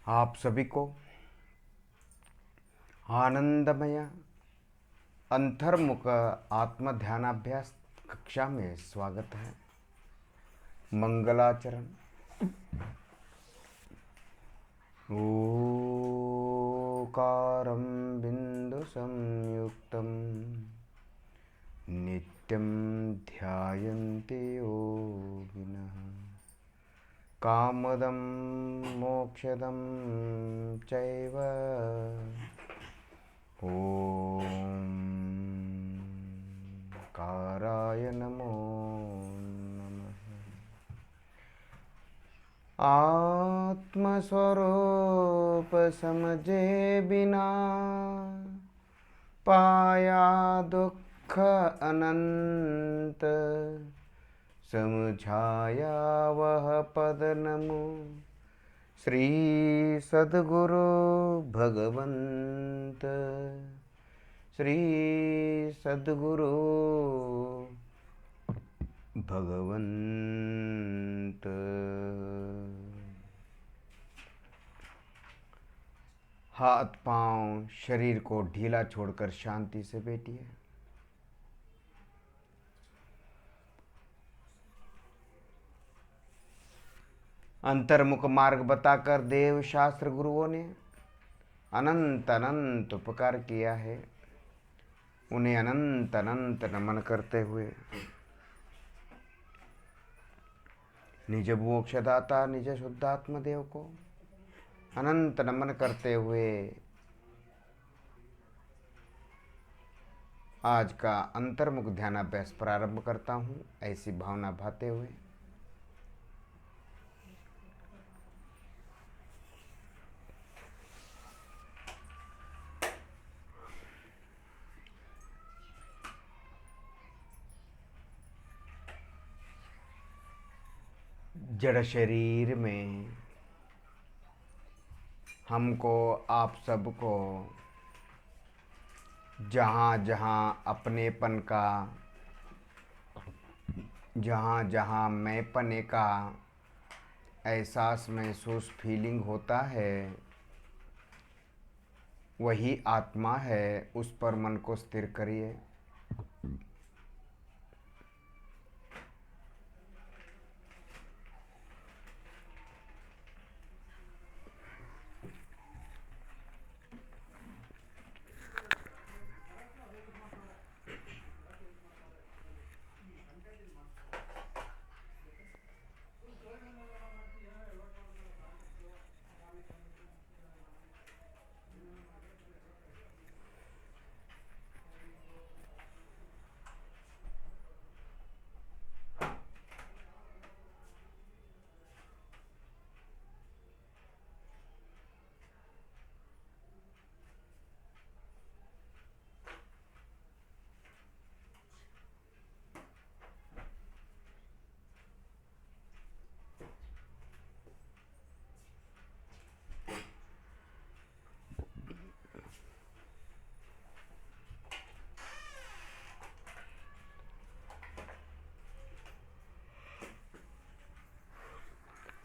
आप सभी को आनंदमय अंतर्मुख आत्म ध्यानाभ्यास कक्षा में स्वागत है। मंगलाचरण। ओकारं बिंदु संयुक्तं नित्यं ध्यायन्ति योगिनः कामदं मोक्षदं चैव ॐ काराय नमो नमः। आत्मस्वरूप समझे बिना पाया दुख अनंत, समझाया वह पद नमो श्री सद्गुरु भगवंत। श्री सद्गुरु भगवंत। हाथ पांव शरीर को ढीला छोड़कर शांति से बैठिए। अंतर्मुख मार्ग बताकर देव शास्त्र गुरुओं ने अनंत अनंत उपकार किया है। उन्हें अनंत अनंत नमन करते हुए निज मोक्षदाता निज शुद्धात्म देव को अनंत नमन करते हुए आज का अंतर्मुख ध्यानाभ्यास प्रारंभ करता हूँ। ऐसी भावना भाते हुए जड़ शरीर में हमको आप सबको जहाँ जहाँ अपनेपन का, जहाँ जहाँ मैंपने का एहसास महसूस फीलिंग होता है, वही आत्मा है। उस पर मन को स्थिर करिए।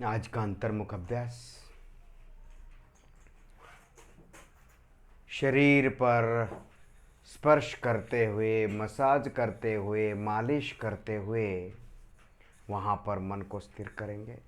आज का अंतर्मुख अभ्यास शरीर पर स्पर्श करते हुए, मसाज करते हुए, मालिश करते हुए वहाँ पर मन को स्थिर करेंगे।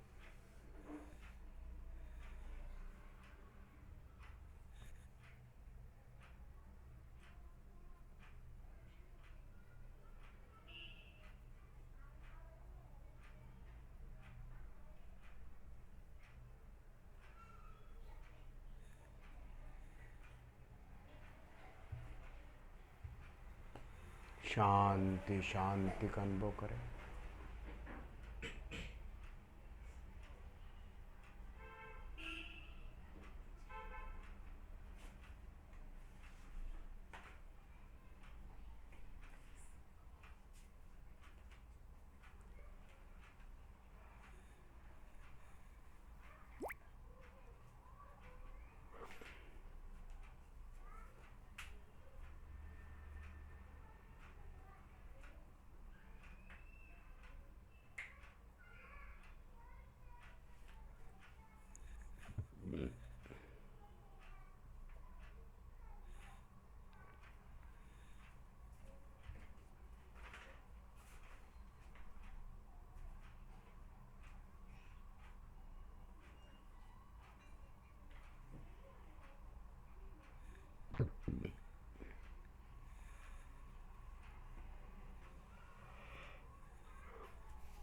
शांति शांति का अनुभव करें।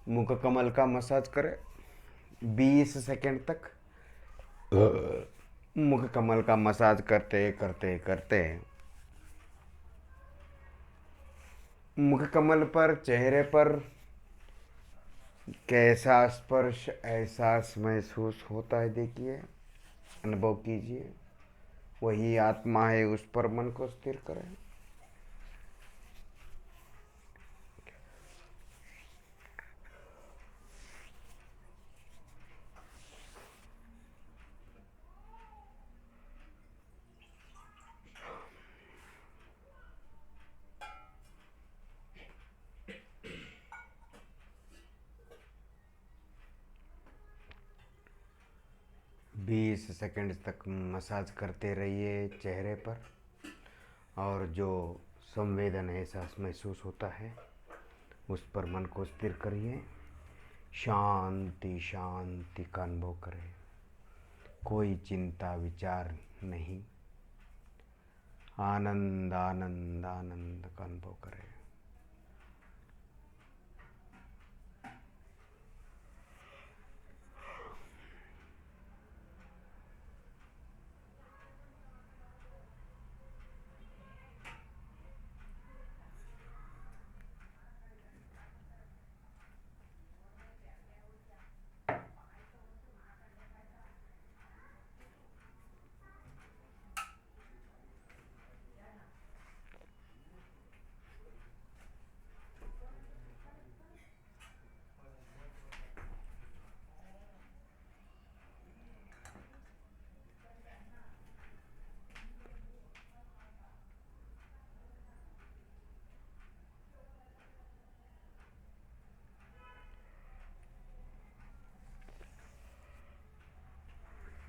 मुख कमल का मसाज करें 20 सेकंड तक। मुख कमल का मसाज करते करते करते मुख कमल पर, चेहरे पर कैसा स्पर्श, एहसास महसूस होता है, देखिए, अनुभव कीजिए। वही आत्मा है, उस पर मन को स्थिर करें। बीस सेकंड तक मसाज करते रहिए चेहरे पर, और जो संवेदन एहसास महसूस होता है उस पर मन को स्थिर करिए। शांति शांति का अनुभव करें, कोई चिंता विचार नहीं। आनंद आनंद आनंद का अनुभव करें।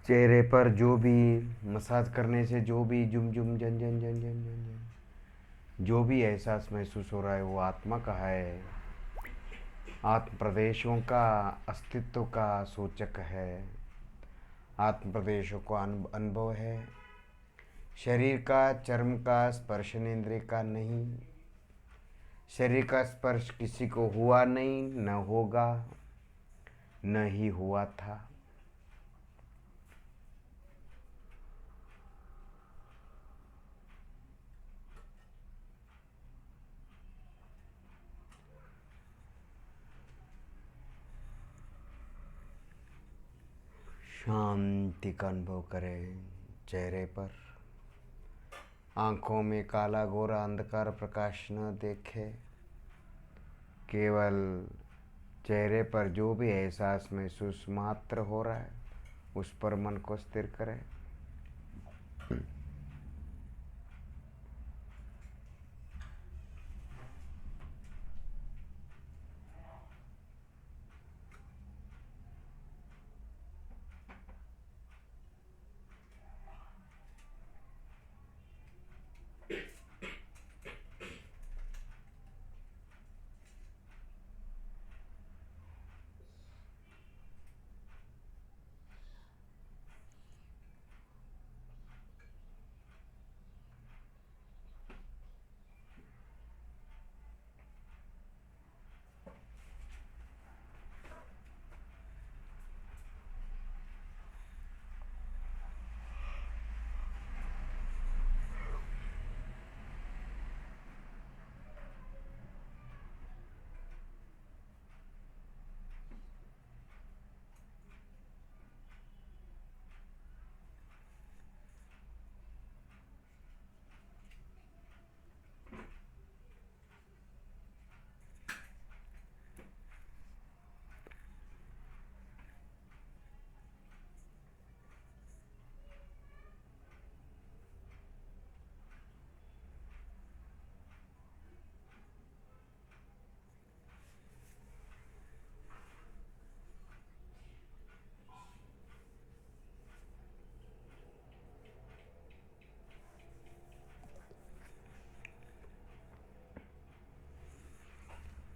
चेहरे पर जो भी मसाज करने से जो भी जुम जुम जन जन जन जन जन जन जो भी एहसास महसूस हो रहा है वो आत्मा का है, आत्म प्रदेशों का अस्तित्व का सूचक है, आत्म प्रदेशों का अनुभव है। शरीर का, चर्म का, स्पर्शनेंद्रिय का नहीं। शरीर का स्पर्श किसी को हुआ नहीं, न होगा, न ही हुआ था। शांति का अनुभव करें चेहरे पर। आंखों में काला गोरा अंधकार प्रकाश न देखे, केवल चेहरे पर जो भी एहसास महसूस मात्र हो रहा है उस पर मन को स्थिर करें।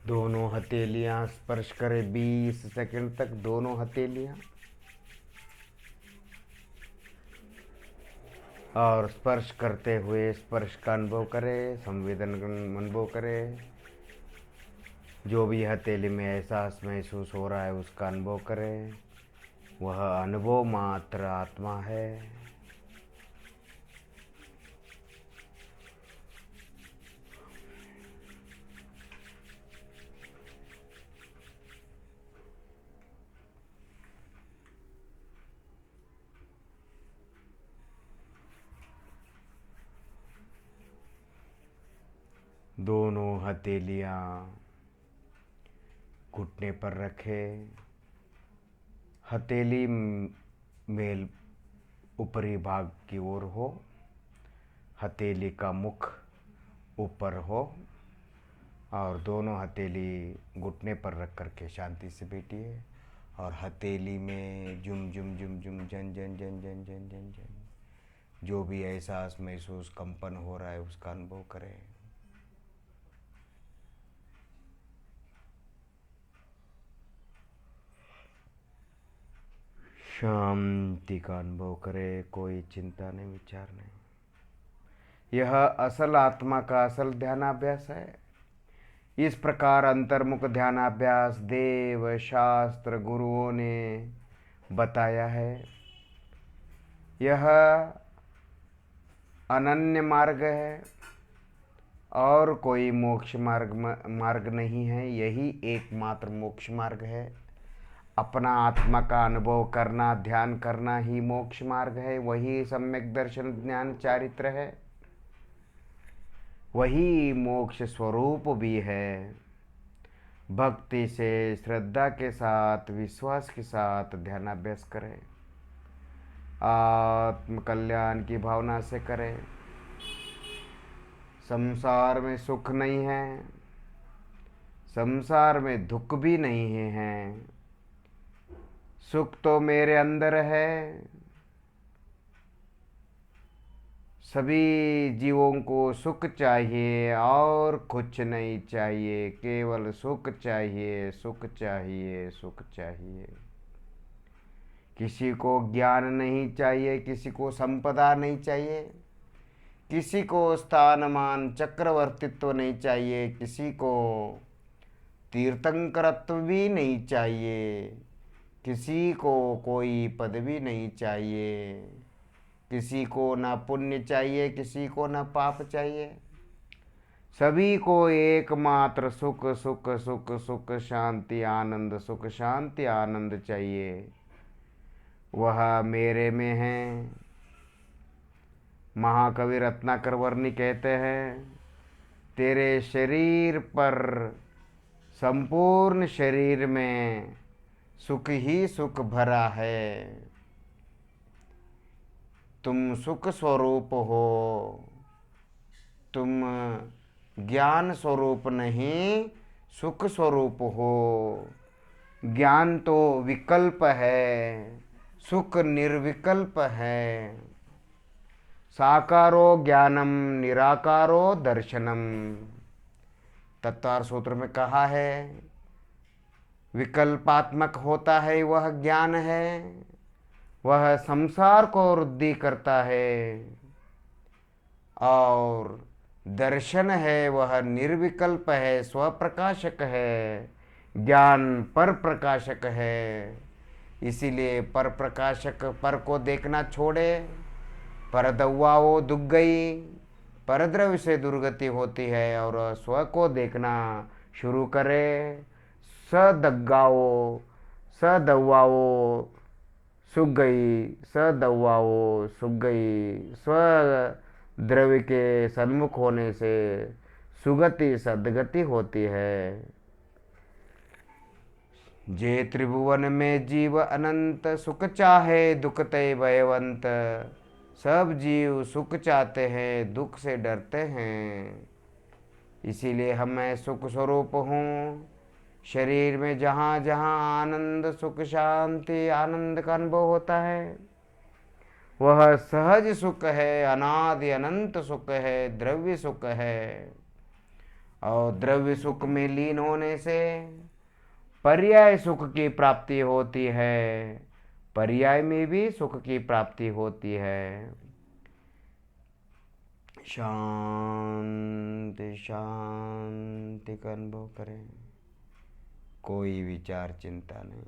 दोनों हथेलियां स्पर्श करें 20 सेकंड तक, दोनों हथेलियां, और स्पर्श करते हुए स्पर्श का अनुभव करें, संवेदन का अनुभव करें। जो भी हथेली में एहसास महसूस हो रहा है उसका अनुभव करें। वह अनुभव मात्र आत्मा है। दोनों हथेलियां घुटने पर रखे। हथेली मेल ऊपरी भाग की ओर हो। हथेली का मुख ऊपर हो और दोनों हथेली घुटने पर रख करके शांति से बैठिए। और हथेली में जुम जुम जुम जुम जन जन जन जन जन जन जन जो भी एहसास महसूस कंपन हो रहा है उसका अनुभव करें। शांति का अनुभव करें, कोई चिंता नहीं, विचार नहीं। यह असल आत्मा का असल ध्यानाभ्यास है। इस प्रकार अंतर्मुख ध्यानाभ्यास देव शास्त्र गुरुओं ने बताया है। यह अनन्य मार्ग है और कोई मोक्ष मार्ग नहीं है। यही एकमात्र मोक्ष मार्ग है। अपना आत्मा का अनुभव करना, ध्यान करना ही मोक्ष मार्ग है। वही सम्यक दर्शन ज्ञान चारित्र है। वही मोक्ष स्वरूप भी है। भक्ति से, श्रद्धा के साथ, विश्वास के साथ ध्यानाभ्यास करें। आत्म कल्याण की भावना से करें। संसार में सुख नहीं है, संसार में दुख भी नहीं है। सुख तो मेरे अंदर है। सभी जीवों को सुख चाहिए और कुछ नहीं चाहिए। केवल सुख चाहिए, सुख चाहिए, सुख चाहिए। किसी को ज्ञान नहीं चाहिए, किसी को संपदा नहीं चाहिए, किसी को स्थान मान चक्रवर्तित्व नहीं चाहिए, किसी को तीर्थंकरत्व भी नहीं चाहिए, किसी को कोई पदवी नहीं चाहिए, किसी को ना पुण्य चाहिए, किसी को ना पाप चाहिए। सभी को एकमात्र सुख सुख सुख सुख शांति आनंद, सुख शांति आनंद चाहिए। वह मेरे में है। महाकवि रत्नाकर वर्णी कहते हैं, तेरे शरीर पर, संपूर्ण शरीर में सुख ही सुख भरा है। तुम सुख स्वरूप हो, तुम ज्ञान स्वरूप नहीं, सुख स्वरूप हो। ज्ञान तो विकल्प है, सुख निर्विकल्प है। साकारो ज्ञानम निराकारो दर्शनम। तत्वार सूत्र में कहा है, विकल्पात्मक होता है वह ज्ञान है। वह संसार को वृद्धि करता है। और दर्शन है वह निर्विकल्प है, स्वप्रकाशक है। ज्ञान पर प्रकाशक है। इसीलिए पर प्रकाशक पर को देखना छोड़े। पर दौआ वो दुख गई, पर द्रव्य से दुर्गति होती है। और स्व को देखना शुरू करे। स दग्गाओ, स दौआओ सुख गई, स दौआओ सुख गई। स्व द्रव्य के सन्मुख होने से सुगति सदगति होती है। जे त्रिभुवन में जीव अनंत, सुख चाहे दुख ते भयवंत। सब जीव सुख चाहते हैं, दुख से डरते हैं। इसीलिए हम मैं सुख स्वरूप हूँ। शरीर में जहाँ जहाँ आनंद, सुख, शांति, आनंद का अनुभव होता है वह सहज सुख है, अनादि अनंत सुख है, द्रव्य सुख है। और द्रव्य सुख में लीन होने से पर्याय सुख की प्राप्ति होती है। पर्याय में भी सुख की प्राप्ति होती है। शांति शांति का अनुभव करें। कोई विचार चिंता नहीं।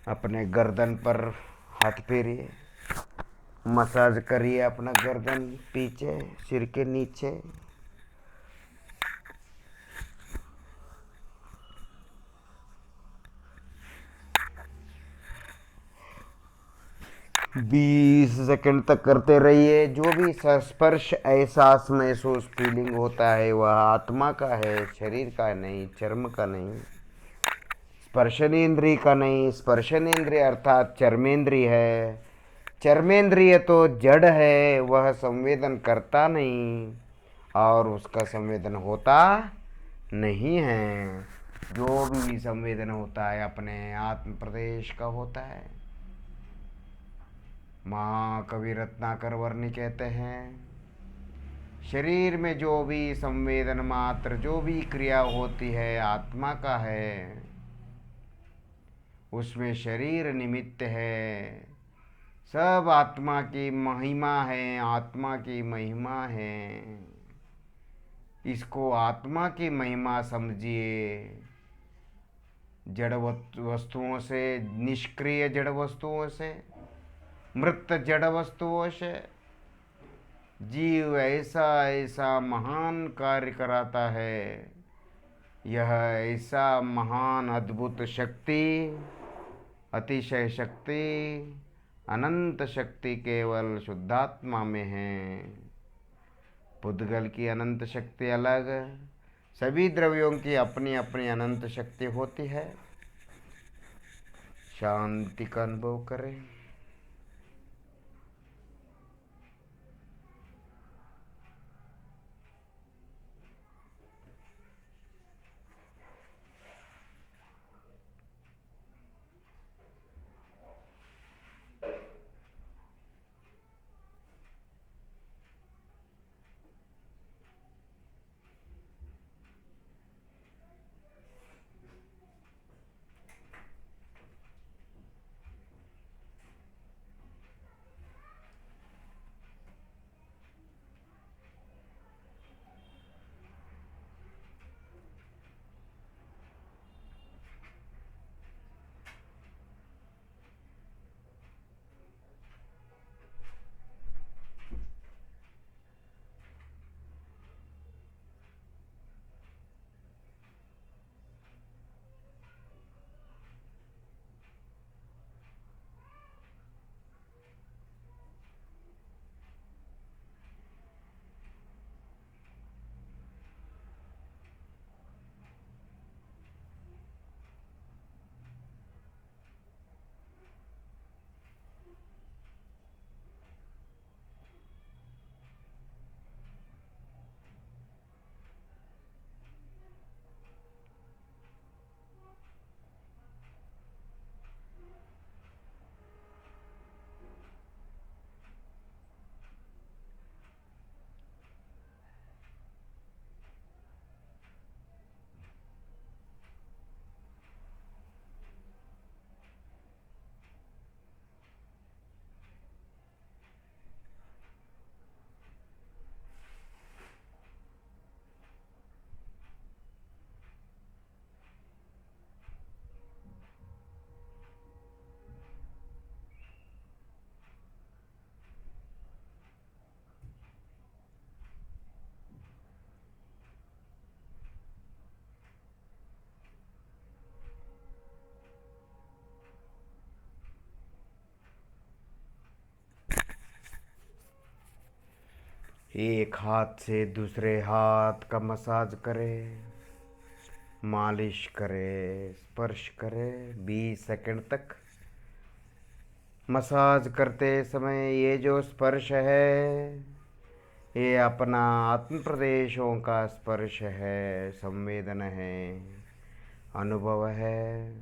अपने गर्दन पर हाथ फेरिए, मसाज करिए अपना गर्दन पीछे, सिर के नीचे। 20 सेकंड तक करते रहिए। जो भी स्पर्श एहसास महसूस फीलिंग होता है वह आत्मा का है, शरीर का नहीं, चर्म का नहीं, स्पर्शनेन्द्रिय का नहीं। स्पर्शनेन्द्रिय अर्थात चर्मेंद्रिय है। चर्मेंद्रिय तो जड़ है, वह संवेदन करता नहीं और उसका संवेदन होता नहीं है। जो भी संवेदन होता है अपने आत्म प्रदेश का होता है। महाकवि रत्नाकर वर्णी कहते हैं, शरीर में जो भी संवेदन मात्र, जो भी क्रिया होती है आत्मा का है, उसमें शरीर निमित्त है। सब आत्मा की महिमा है, आत्मा की महिमा है। इसको आत्मा की महिमा समझिए। जड़ वस्तुओं से, निष्क्रिय जड़ वस्तुओं से, मृत जड़ वस्तुओं से जीव ऐसा ऐसा महान कार्य कराता है। यह ऐसा महान अद्भुत शक्ति, अतिशय शक्ति, अनंत शक्ति केवल शुद्धात्मा में है। पुद्गल की अनंत शक्ति अलग, सभी द्रव्यों की अपनी अपनी अनंत शक्ति होती है। शांति का अनुभव करें। एक हाथ से दूसरे हाथ का मसाज करें, मालिश करें, स्पर्श करें 20 सेकंड तक। मसाज करते समय ये जो स्पर्श है, ये अपना आत्म प्रदेशों का स्पर्श है, संवेदन है, अनुभव है।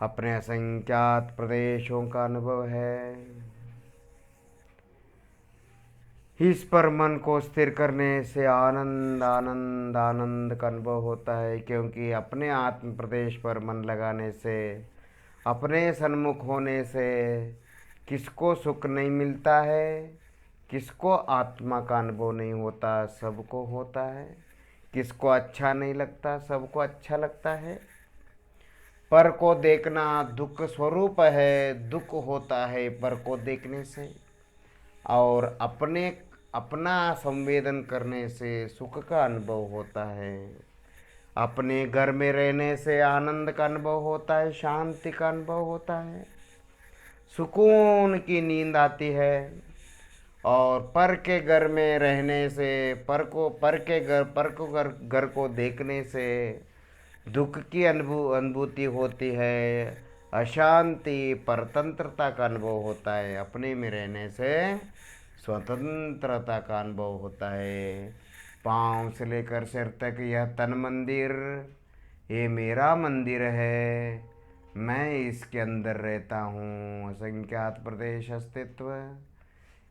अपने असंख्यात प्रदेशों का अनुभव है। इस पर मन को स्थिर करने से आनंद आनंद आनंद का अनुभव होता है, क्योंकि अपने आत्म प्रदेश पर मन लगाने से, अपने सन्मुख होने से किसको सुख नहीं मिलता है, किसको आत्मा का अनुभव नहीं होता, सबको होता है। किसको अच्छा नहीं लगता, सबको अच्छा लगता है। पर को देखना दुख स्वरूप है, दुख होता है पर को देखने से। और अपना संवेदन करने से सुख का अनुभव होता है। अपने घर में रहने से आनंद का अनुभव होता है, शांति का अनुभव होता है, सुकून की नींद आती है। और पर के घर में रहने से, घर को देखने से दुख की अनुभूति होती है, अशांति परतंत्रता का अनुभव होता है। अपने में रहने से स्वतंत्रता का अनुभव होता है। पाँव से लेकर सिर तक यह तन मंदिर, ये मेरा मंदिर है, मैं इसके अंदर रहता हूँ। असंख्यात प्रदेश अस्तित्व,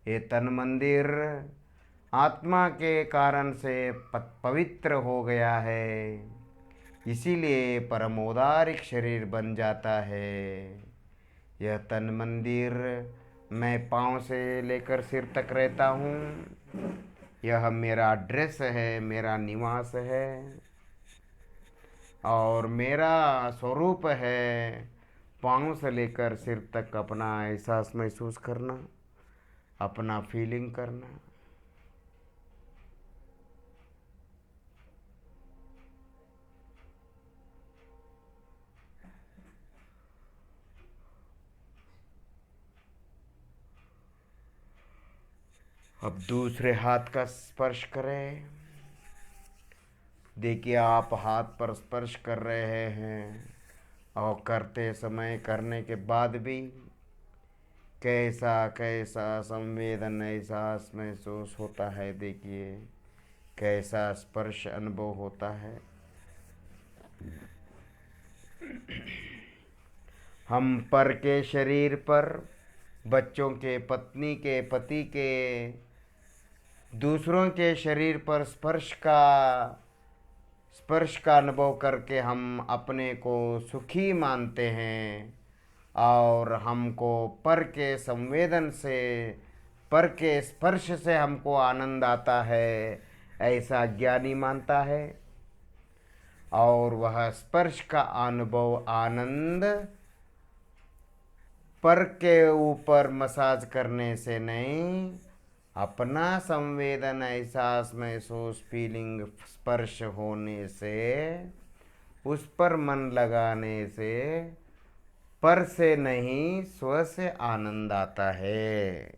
ये तन मंदिर आत्मा के कारण से पवित्र हो गया है, इसीलिए परमोदारिक शरीर बन जाता है। यह तन मंदिर, मैं पाँव से लेकर सिर तक रहता हूँ, यह मेरा ड्रेस है, मेरा निवास है और मेरा स्वरूप है। पाँव से लेकर सिर तक अपना एहसास महसूस करना, अपना फीलिंग करना। अब दूसरे हाथ का स्पर्श करें। देखिए आप हाथ पर स्पर्श कर रहे हैं और करते समय, करने के बाद भी कैसा कैसा संवेदन एहसास महसूस होता है। देखिए कैसा स्पर्श अनुभव होता है। हम पर के शरीर पर, बच्चों के, पत्नी के, पति के, दूसरों के शरीर पर स्पर्श का अनुभव करके हम अपने को सुखी मानते हैं। और हमको पर के संवेदन से, पर के स्पर्श से हमको आनंद आता है, ऐसा ज्ञानी मानता है। और वह स्पर्श का अनुभव, आनंद पर के ऊपर मसाज करने से नहीं, अपना संवेदन एहसास महसूस फीलिंग स्पर्श होने से, उस पर मन लगाने से, पर से नहीं स्व से आनंद आता है।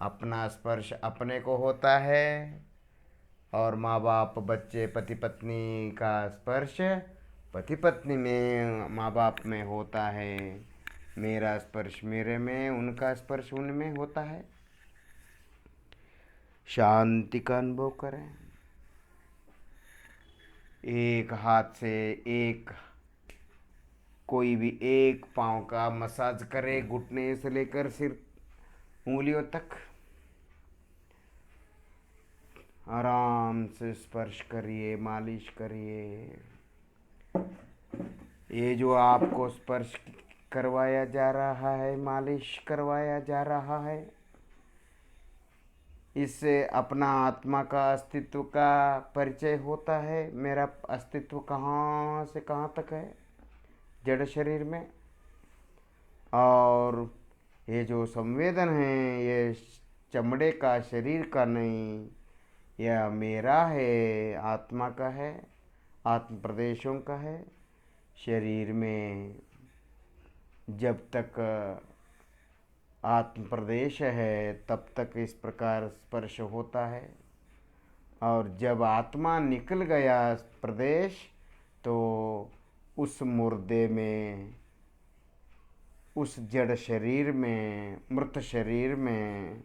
अपना स्पर्श अपने को होता है और माँ बाप, बच्चे, पति पत्नी का स्पर्श पति पत्नी में, माँ बाप में होता है। मेरा स्पर्श मेरे में, उनका स्पर्श उनमें होता है। शांति का अनुभव करें। एक हाथ से एक, कोई भी एक पाँव का मसाज करे, घुटने से लेकर सिर उंगलियों तक आराम से स्पर्श करिए, मालिश करिए। ये जो आपको स्पर्श करवाया जा रहा है, मालिश करवाया जा रहा है, इससे अपना आत्मा का अस्तित्व का परिचय होता है। मेरा अस्तित्व कहाँ से कहाँ तक है, जड़ शरीर में। और ये जो संवेदन है, ये चमड़े का, शरीर का नहीं, यह मेरा है, आत्मा का है, आत्म प्रदेशों का है। शरीर में जब तक आत्म प्रदेश है तब तक इस प्रकार स्पर्श होता है। और जब आत्मा निकल गया प्रदेश, तो उस मुर्दे में, उस जड़ शरीर में, मृत शरीर में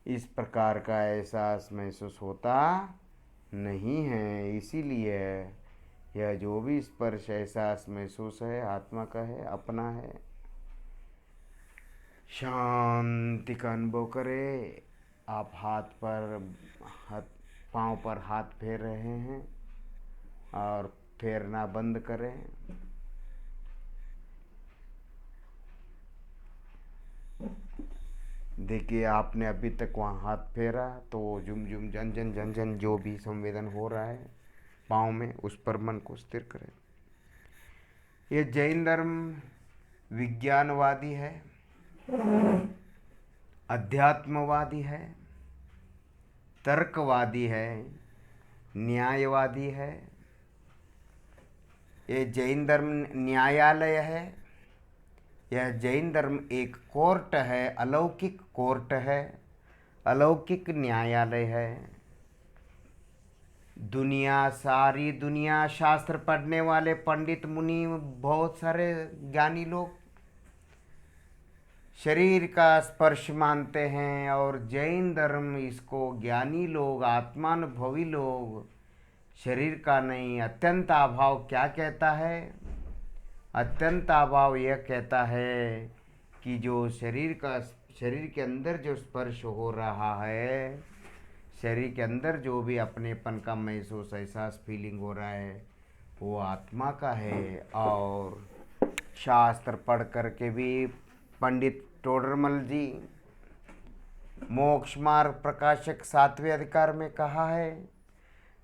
इस प्रकार का एहसास महसूस होता नहीं है। इसीलिए यह जो भी स्पर्श एहसास महसूस है, आत्मा का है, अपना है। शांति का अनुभव करें। आप पाँव पर हाथ फेर रहे हैं और फेरना बंद करें। देखिए आपने अभी तक वहाँ हाथ फेरा तो झुम झुम झन झन झन झन जो भी संवेदन हो रहा है पाँव में, उस पर मन को स्थिर करें। ये जैन धर्म विज्ञानवादी है, अध्यात्मवादी है, तर्कवादी है, न्यायवादी है। ये जैन धर्म न्यायालय है। यह जैन धर्म एक कोर्ट है, अलौकिक कोर्ट है, अलौकिक न्यायालय है। सारी दुनिया शास्त्र पढ़ने वाले पंडित मुनि, बहुत सारे ज्ञानी लोग शरीर का स्पर्श मानते हैं, और जैन धर्म इसको ज्ञानी लोग, आत्मानुभवी लोग शरीर का नहीं, अत्यंत अभाव क्या कहता है? अत्यंत अभाव यह कहता है कि जो शरीर के अंदर जो स्पर्श हो रहा है, शरीर के अंदर जो भी अपनेपन का महसूस, एहसास, फीलिंग हो रहा है, वो आत्मा का है। और शास्त्र पढ़ कर के भी पंडित टोडरमल जी मोक्ष मार्ग प्रकाशक 7वें अधिकार में कहा है,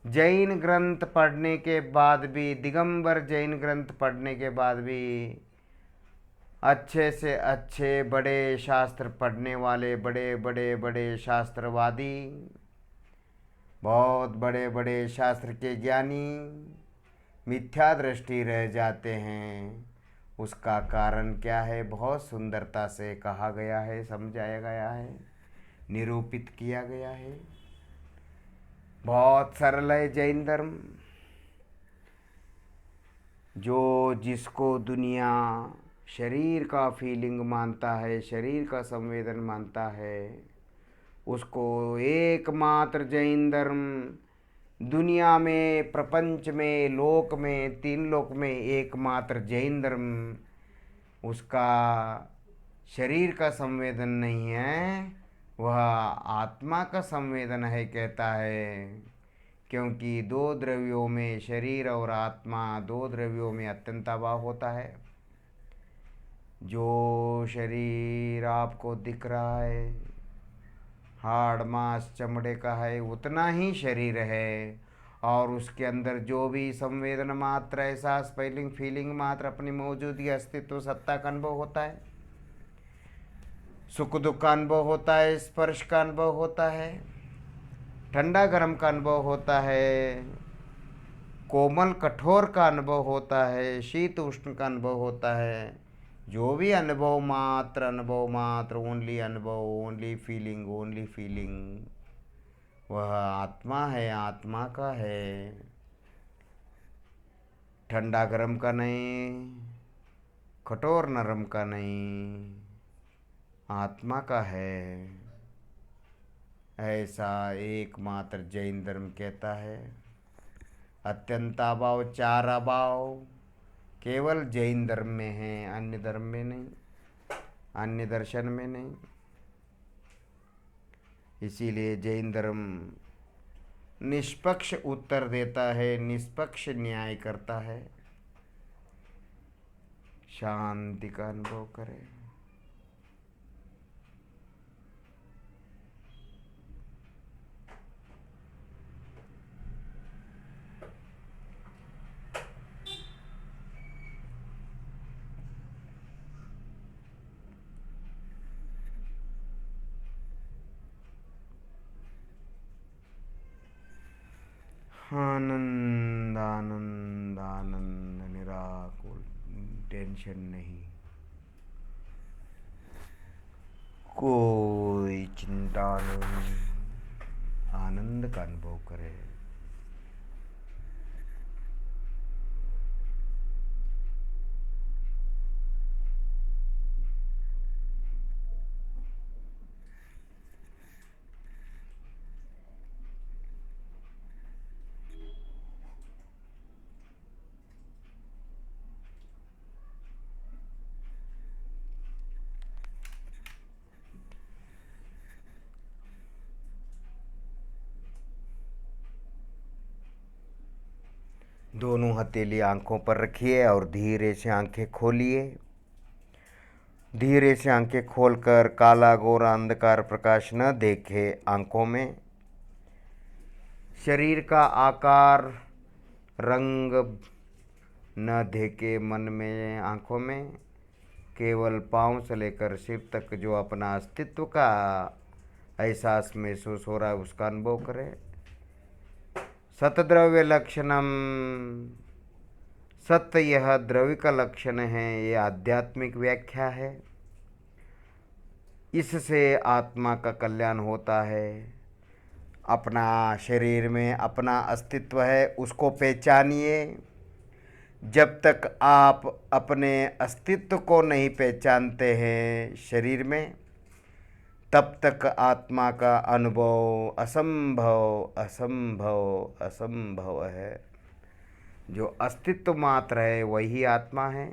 जैन ग्रंथ पढ़ने के बाद भी, दिगंबर जैन ग्रंथ पढ़ने के बाद भी अच्छे से अच्छे बड़े शास्त्र पढ़ने वाले, बड़े बड़े बड़े शास्त्रवादी, बहुत बड़े बड़े शास्त्र के ज्ञानी मिथ्या दृष्टि रह जाते हैं। उसका कारण क्या है? बहुत सुंदरता से कहा गया है, समझाया गया है, निरूपित किया गया है। बहुत सरल है जैन धर्म। जो जिसको दुनिया शरीर का फीलिंग मानता है, शरीर का संवेदन मानता है, उसको एकमात्र जैन धर्म दुनिया में, प्रपंच में, लोक में, 3 लोक में एकमात्र जैन धर्म उसका शरीर का संवेदन नहीं है, वह आत्मा का संवेदन है कहता है। क्योंकि 2 द्रव्यों में, शरीर और आत्मा, 2 द्रव्यों में अत्यंत अभाव होता है। जो शरीर आपको दिख रहा है हाड़ मांस चमड़े का है, उतना ही शरीर है, और उसके अंदर जो भी संवेदन मात्र, एहसास, फीलिंग मात्र, अपनी मौजूदगी, अस्तित्व, सत्ता का अनुभव होता है, सुख दुख का अनुभव होता है, स्पर्श का अनुभव होता है, ठंडा गर्म का अनुभव होता है, कोमल कठोर का अनुभव होता है, शीत उष्ण का अनुभव होता है। जो भी अनुभव मात्र, ओनली अनुभव, ओनली फीलिंग, वह आत्मा है, आत्मा का है। ठंडा गर्म का नहीं, कठोर नरम का नहीं, आत्मा का है। ऐसा एकमात्र जैन धर्म कहता है। अत्यंत अभाव, 4 अभाव केवल जैन धर्म में है, अन्य धर्म में नहीं, अन्य दर्शन में नहीं। इसीलिए जैन धर्म निष्पक्ष उत्तर देता है, निष्पक्ष न्याय करता है। शांति का अनुभव करें। आनंद आनंद आनंद, निराकुल, टेंशन नहीं, कोई चिंता नहीं, आनंद का अनुभव करें। दोनों हथेली आंखों पर रखिए और धीरे से आंखें खोलिए। धीरे से आंखें खोलकर काला गोरा अंधकार प्रकाश न देखे आंखों में। शरीर का आकार रंग न देखे मन में आंखों में। केवल पाँव से लेकर सिर तक जो अपना अस्तित्व का एहसास महसूस हो रहा है उसका अनुभव करें। सतद्रव्य लक्षणम, सत्य यह द्रव्य का लक्षण है, ये आध्यात्मिक व्याख्या है। इससे आत्मा का कल्याण होता है। अपना शरीर में अपना अस्तित्व है, उसको पहचानिए। जब तक आप अपने अस्तित्व को नहीं पहचानते हैं शरीर में, तब तक आत्मा का अनुभव असंभव असंभव असंभव है। जो अस्तित्व मात्र है वही आत्मा है,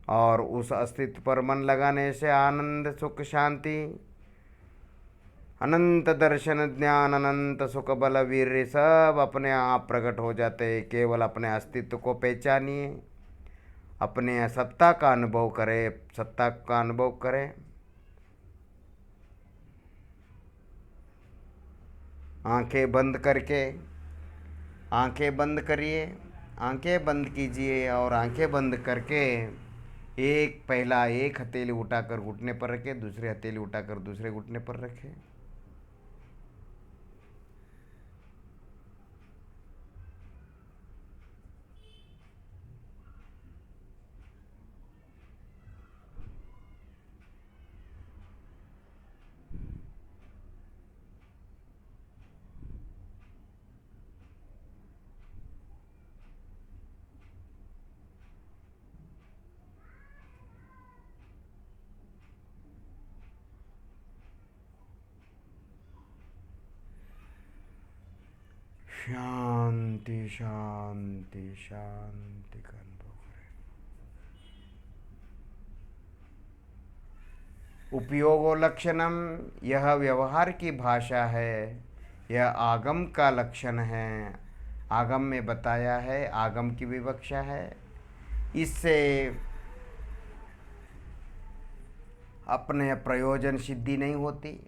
और उस अस्तित्व पर मन लगाने से आनंद सुख शांति अनंत दर्शन ज्ञान अनंत सुख बल वीर्य सब अपने आप प्रकट हो जाते हैं। केवल अपने अस्तित्व को पहचानिए, अपने सत्ता का अनुभव करें, सत्ता का अनुभव करें। आंखें बंद करके, आंखें बंद करिए, आंखें बंद कीजिए और आंखें बंद करके पहला एक हथेली उठाकर घुटने पर रखें, दूसरे हथेली उठाकर दूसरे घुटने पर रखें। शांति शांति शांति का अनुभव करें। उपयोगो लक्षणम, यह व्यवहार की भाषा है, यह आगम का लक्षण है। आगम में बताया है, आगम की विवक्षा है। इससे अपने प्रयोजन सिद्धि नहीं होती,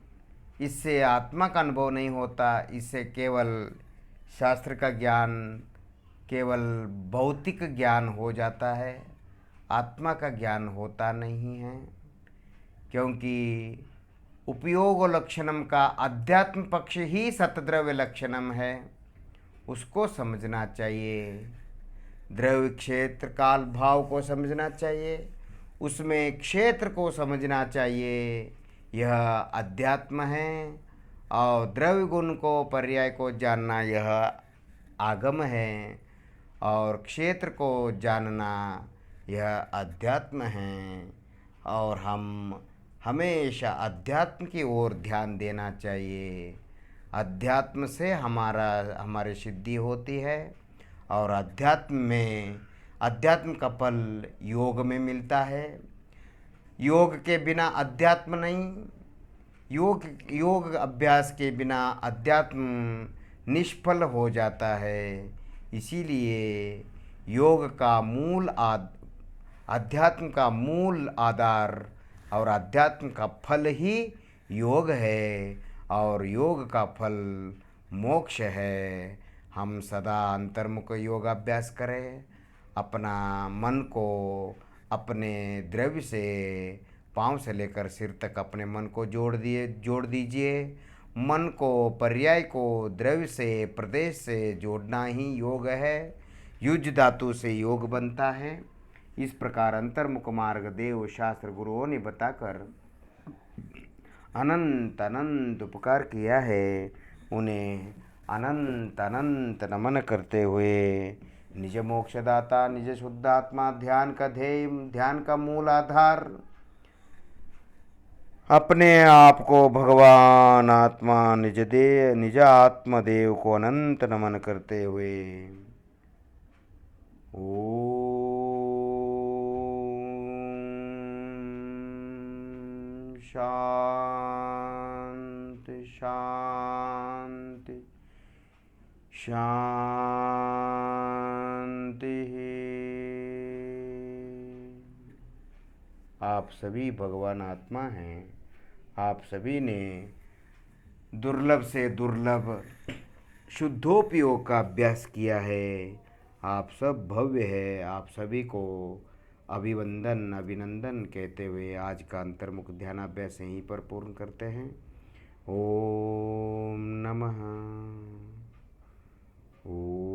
इससे आत्मा का अनुभव नहीं होता। इससे केवल शास्त्र का ज्ञान, केवल भौतिक ज्ञान हो जाता है, आत्मा का ज्ञान होता नहीं है। क्योंकि उपयोग लक्षणम का अध्यात्म पक्ष ही सतद्रव्य लक्षणम है, उसको समझना चाहिए। द्रव्य क्षेत्र काल भाव को समझना चाहिए, उसमें क्षेत्र को समझना चाहिए। यह अध्यात्म है, और द्रव्य गुण को पर्याय को जानना यह आगम है, और क्षेत्र को जानना यह अध्यात्म है। और हम हमेशा अध्यात्म की ओर ध्यान देना चाहिए। अध्यात्म से हमारी सिद्धि होती है, और अध्यात्म का फल योग में मिलता है। योग के बिना अध्यात्म नहीं, योग अभ्यास के बिना अध्यात्म निष्फल हो जाता है। इसीलिए योग का अध्यात्म का मूल आधार और अध्यात्म का फल ही योग है, और योग का फल मोक्ष है। हम सदा अंतर्मुख योगाभ्यास करें। अपना मन को अपने द्रव्य से, पाँव से लेकर सिर तक अपने मन को जोड़ दीजिए। मन को, पर्याय को द्रव्य से, प्रदेश से जोड़ना ही योग है। युज धातु से योग बनता है। इस प्रकार अंतर्मुख मार्ग देव शास्त्र गुरुओं ने बताकर अनंत अनंत उपकार किया है। उन्हें अनंत अनंत नमन करते हुए निज मोक्षदाता, निज शुद्धात्मा, ध्यान का ध्येय, ध्यान का मूल आधार, अपने आप को भगवान आत्मा निज आत्मदेव को अनंत नमन करते हुए ओम शांति शांति शांति। आप सभी भगवान आत्मा हैं। आप सभी ने दुर्लभ से दुर्लभ शुद्धोपयोग का अभ्यास किया है। आप सब भव्य है। आप सभी को अभिवंदन अभिनंदन कहते हुए आज का अंतर्मुख ध्यानाभ्यास यहीं पर पूर्ण करते हैं। ओम नमः। ओम